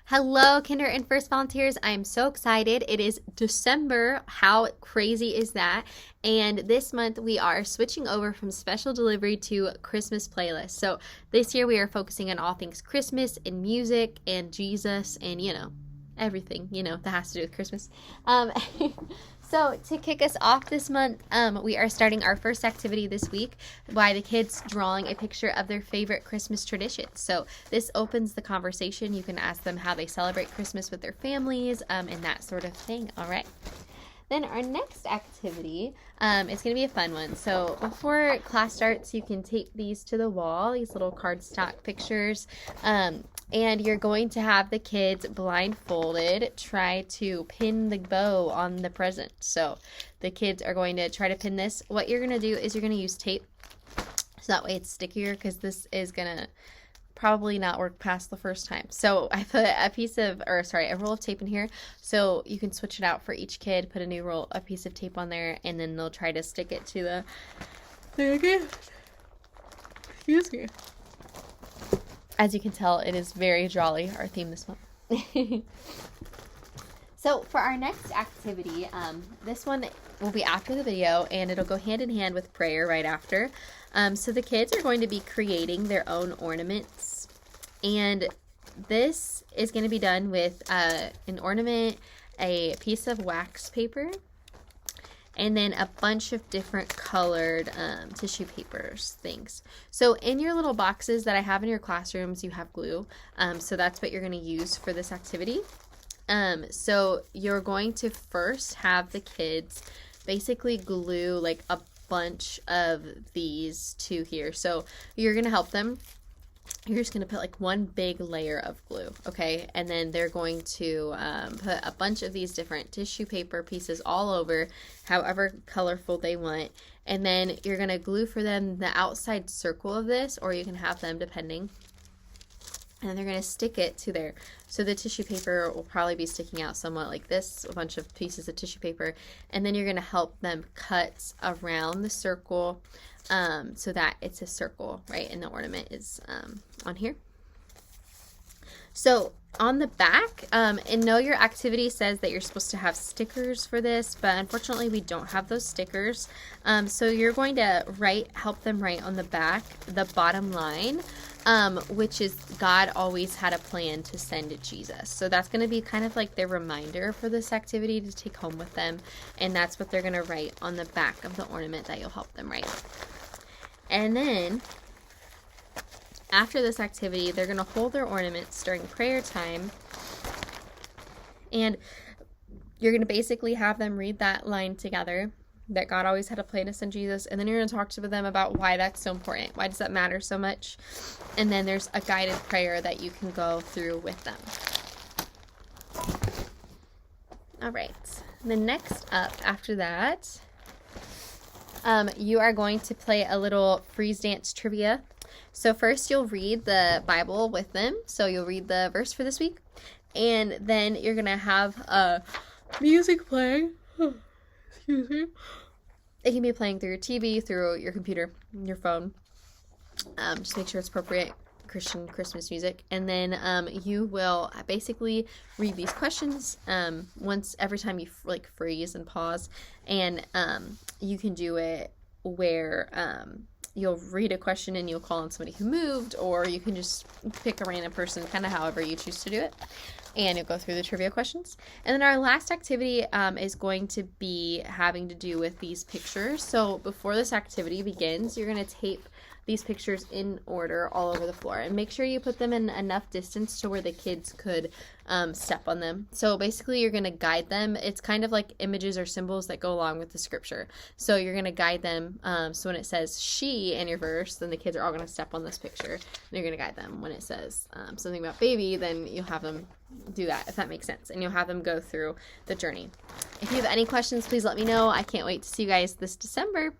Hello, Kinder and First volunteers. I am so excited. It is December. How crazy is that? And this month we are switching over from special delivery to Christmas playlist. So this year we are focusing on all things Christmas and music and Jesus and, everything, that has to do with Christmas. Um, So to kick us off this month, we are starting our first activity this week by the kids drawing a picture of their favorite Christmas traditions. So this opens the conversation. You can ask them how they celebrate Christmas with their families and that sort of thing. All right. Then our next activity is going to be a fun one. So before class starts, you can tape these to the wall, these little cardstock pictures. And you're going to have the kids blindfolded try to pin the bow on the present. So the kids are going to try to pin this. What you're going to do is you're going to use tape. So that way it's stickier, because this is going to probably not work past the first time. So I put a roll of tape in here, so you can switch it out for each kid. Put a piece of tape on there, and then they'll try to stick it to the. Okay. Excuse me. As you can tell, it is very jolly, our theme this month. So for our next activity, this one will be after the video, and it'll go hand in hand with prayer right after. So the kids are going to be creating their own ornaments, and this is going to be done with an ornament, a piece of wax paper, and then a bunch of different colored tissue papers things. So in your little boxes that I have in your classrooms, you have glue. So that's what you're going to use for this activity. So you're going to first have the kids basically glue like a bunch of these to here. So you're going to help them. You're just going to put like one big layer of glue, okay? And then they're going to put a bunch of these different tissue paper pieces all over, however colorful they want. And then you're going to glue for them the outside circle of this, or you can have them depending. And they're going to stick it to there. So the tissue paper will probably be sticking out somewhat like this, a bunch of pieces of tissue paper. And then you're going to help them cut around the circle so that it's a circle, right? And the ornament is on here. So on the back, and know your activity says that you're supposed to have stickers for this, but unfortunately we don't have those stickers. So you're going to help them write on the back the bottom line, which is God always had a plan to send Jesus. So that's going to be kind of like their reminder for this activity to take home with them, and that's what they're going to write on the back of the ornament that you'll help them write. And then after this activity, they're going to hold their ornaments during prayer time, and you're going to basically have them read that line together, that God always had a plan to send Jesus, and then you're going to talk to them about why that's so important. Why does that matter so much? And then there's a guided prayer that you can go through with them. All right. The next up after that, you are going to play a little freeze dance trivia. So first you'll read the Bible with them. So you'll read the verse for this week, and then you're going to have music playing. Excuse me. It can be playing through your TV, through your computer, your phone. Just make sure it's appropriate Christian Christmas music. And then you will basically read these questions every time you freeze and pause. And you can do it where you'll read a question and you'll call on somebody who moved, or you can just pick a random person, kind of however you choose to do it. And you'll go through the trivia questions. And then our last activity is going to be having to do with these pictures. So before this activity begins, you're going to tape these pictures in order all over the floor, and make sure you put them in enough distance to where the kids could step on them. So basically you're going to guide them. It's kind of like images or symbols that go along with the scripture. So you're going to guide them. So when it says she in your verse, then the kids are all going to step on this picture, and you're going to guide them. When it says something about baby, then you'll have them do that, if that makes sense, and you'll have them go through the journey. If you have any questions, please let me know. I can't wait to see you guys this December.